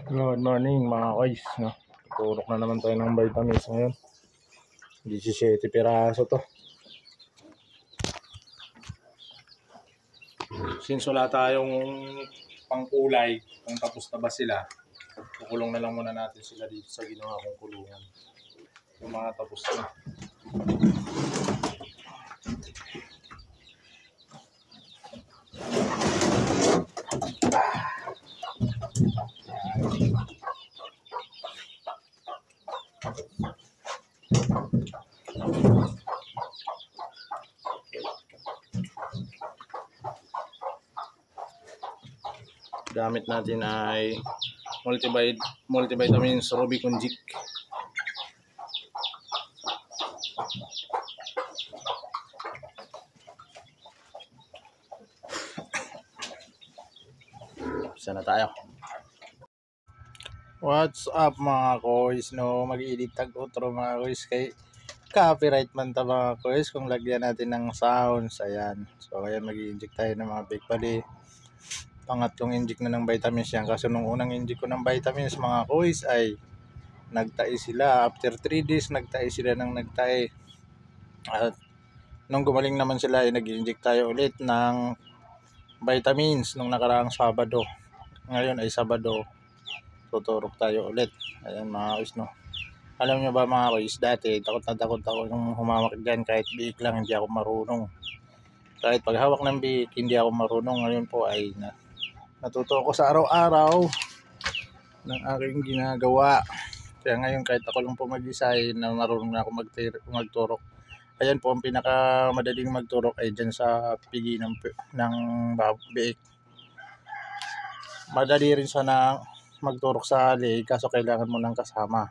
Good morning mga koys, no? Turok na naman tayo ng vitamins ngayon. 17 piraso to. Since wala tayong pangkulay, kung tapos na ba sila, kukulong na lang muna natin sila dito sa ginawa kong kulungan. Yung mga tapos na. Gamit natin ay multivitamins Robicongic. Sana tayo. What's up mga koys, no? Mag-edit tag outro mga koys kay copyright man ta mga koys kung lagyan natin ng sounds. Ayan. So ayan, mag-i-inject tayo ng mga big bali. Pangatlong inject na ng vitamins yan. Kasi nung unang inject ko ng vitamins mga koys ay nagtae sila. After 3 days nagtae sila ng nagtae. At nung gumaling naman sila ay nag-inject tayo ulit ng vitamins nung nakaraang Sabado. Ngayon ay Sabado. Tuturok tayo ulit. Ayan mga koys, no. Alam nyo ba mga koys, dati takot na takot ako nung humawak dyan. Kahit biik lang hindi ako marunong. Kahit paghawak ng biik hindi ako marunong. Ngayon po ay natuto ako sa araw-araw ng aking ginagawa. Kaya ngayon kahit ako lang po mag-isa ay na marunong na ako magturok. Ayan po ang pinakamadaling magturok ay dyan sa pigi ng biik. Madali rin sana magturok sa liig kaso kailangan mo ng kasama.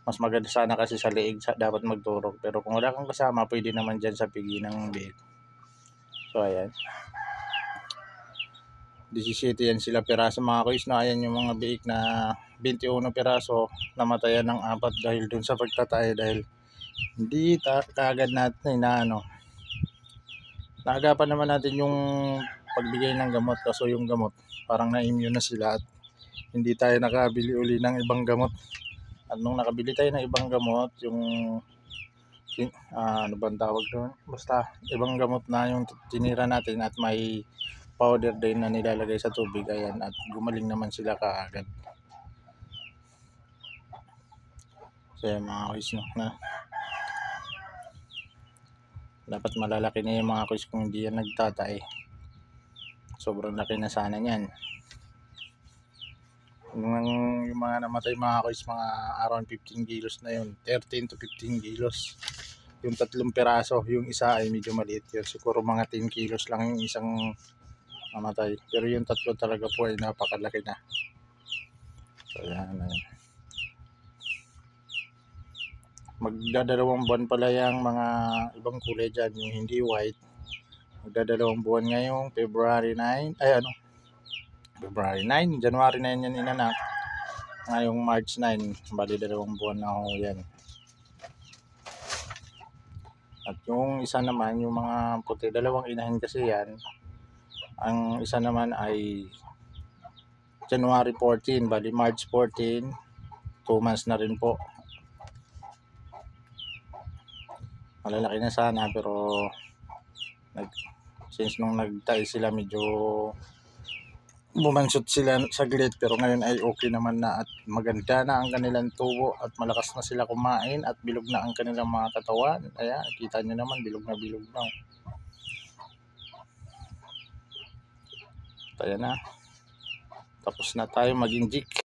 Mas maganda sana kasi sa liig dapat magturok. Pero kung wala kang kasama pwede naman dyan sa pigi ng biik. So ayan. 17 yan sila piraso mga koys, na ayan yung mga biik na 21 piraso namatayan ng 4 dahil dun sa pagtatay, dahil hindi kaagad natin naagapan naman natin yung pagbigay ng gamot, kaso yung gamot parang na-immune na sila at hindi tayo nakabili uli ng ibang gamot. At nung nakabili tayo ng ibang gamot, yung ano bang tawag doon, basta ibang gamot na yung tinira natin at may powder din na nilalagay sa tubig, ayan, at gumaling naman sila kaagad. So yan mga koys, no, na dapat malalaki na yung mga koys kung hindi yan nagtatay. Sobrang laki na sana yan. Yung mga namatay mga koys, mga around 15 kilos na yun, 13 to 15 kilos yung 3 piraso. Yung isa ay medyo maliit yun, siguro mga 10 kilos lang yung isang namatay, pero yung 3 talaga po ay napakalaki na. So yan, magdadalawang buwan pala yung mga ibang kulay dyan, yung hindi white. Magdadalawang buwan ngayong February 9, February 9, January 9 yan inanak. Ngayong March 9, bali 2 buwan na ho yan. At yung isa naman, yung mga puti, 2 inahin kasi yan. Ang isa naman ay January 14, bali March 14, 2 months na rin po. Malalaki na sana, pero since nung nagtae sila medyo bumansot sila saglit, pero ngayon ay okay naman na at maganda na ang kanilang tubo at malakas na sila kumain at bilog na ang kanilang mga katawan. Ayan, kita nyo naman, bilog na bilog na. Ayan na, tapos na tayo mag-inject.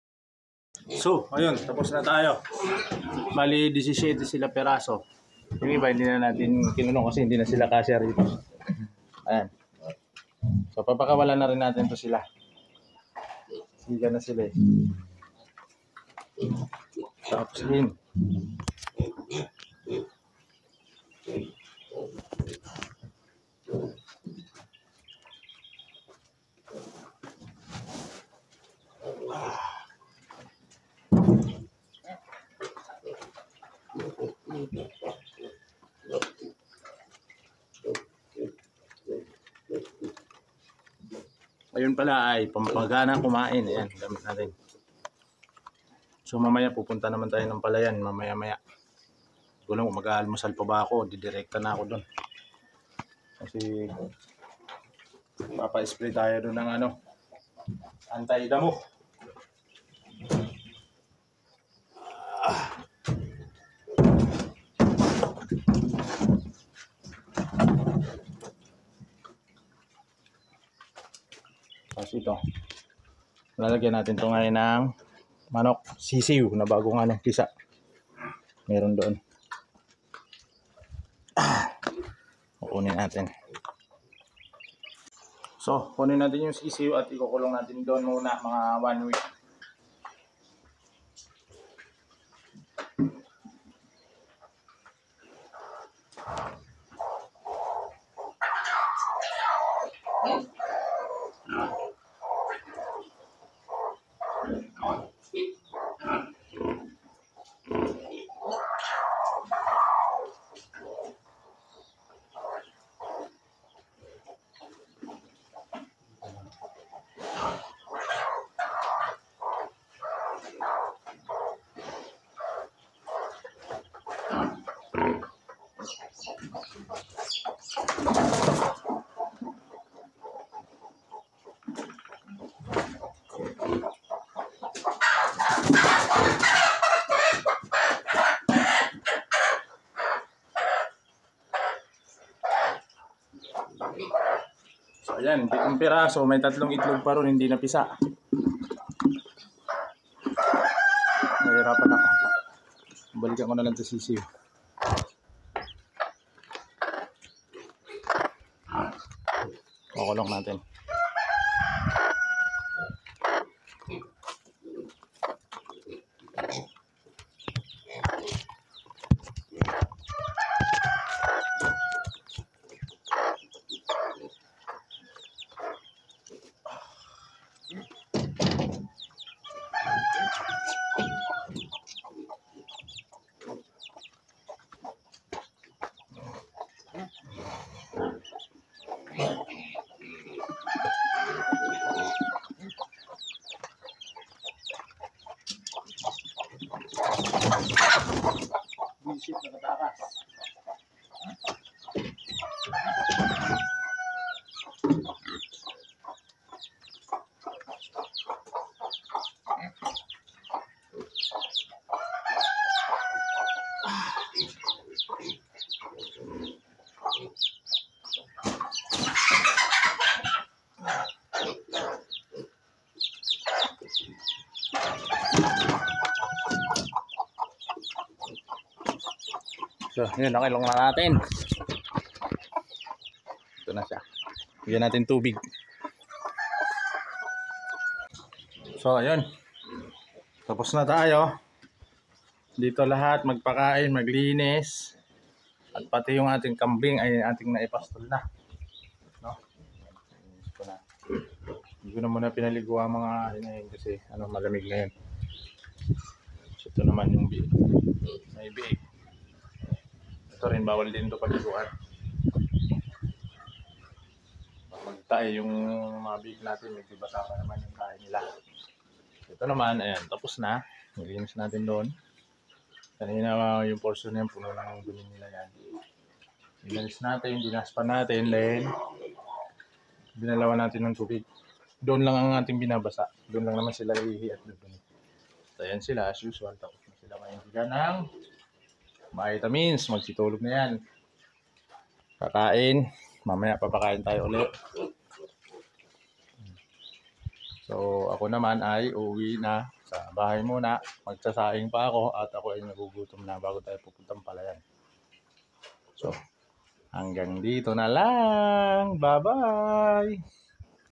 So ayun, tapos na tayo. Bali 17 sila peraso. Yung iba hindi na natin kinulong kasi hindi na sila kasya rito. Ayan. So papakawalan na rin natin to sila. Siga na sila eh. Tapos din. Ayun pala ay pampagana kumain. Ayan, gamit natin. So mamaya pupunta naman tayo ng palayan mamaya-maya. Hindi ko lang kung mag-aalmusal pa ba ako, didirekta na ako doon. Kasi papa-spray tayo doon ng ano, anti-damo. Tapos ito, lalagyan natin ito ngayon ng manok sisiw na bagong ano, pisa. Meron doon. Kukunin natin. So, kunin natin yung sisiw at ikukulong natin doon muna mga 1 week. So ayan, 7 piraso, may 3 itlog pa ron, hindi napisa. Nahihirapan ako. Balikan ko na lang sa sisiw. Kukulong natin. Visit na katakas. So, yun, nakilong na natin. Ito na siya. Bigyan natin tubig. So, ayun. Tapos na tayo. Dito lahat magpakain, maglinis. At pati yung ating kambing ay ating naipastol na. No? Ito na. Hindi ko na muna pinaligo ang mga inayin kasi ano, malamig na yun. So, ito naman yung biig. May biig. Ito rin, bawal din ito paliguan. Magtae yung mga big natin, may basa pa naman yung kain nila. Ito naman, ayan, tapos na. Nilinis natin doon. Kanina yung portion na yan, puno lang ang dumi nila yan. Nilinis natin, dinaspan natin, then binalawan natin ng tubig. Doon lang ang ating binabasa. Doon lang naman sila ihi at doon. So, ayan sila, as usual. Tapos na sila maintigan ng vitamins, magsitulog na yan. Kakain, mamaya papakain tayo ulit. So ako naman ay uuwi na sa bahay muna. Magsasaing pa ako at ako ay nagugutom na bago tayo pupuntang palayan. So hanggang dito na lang. Bye bye.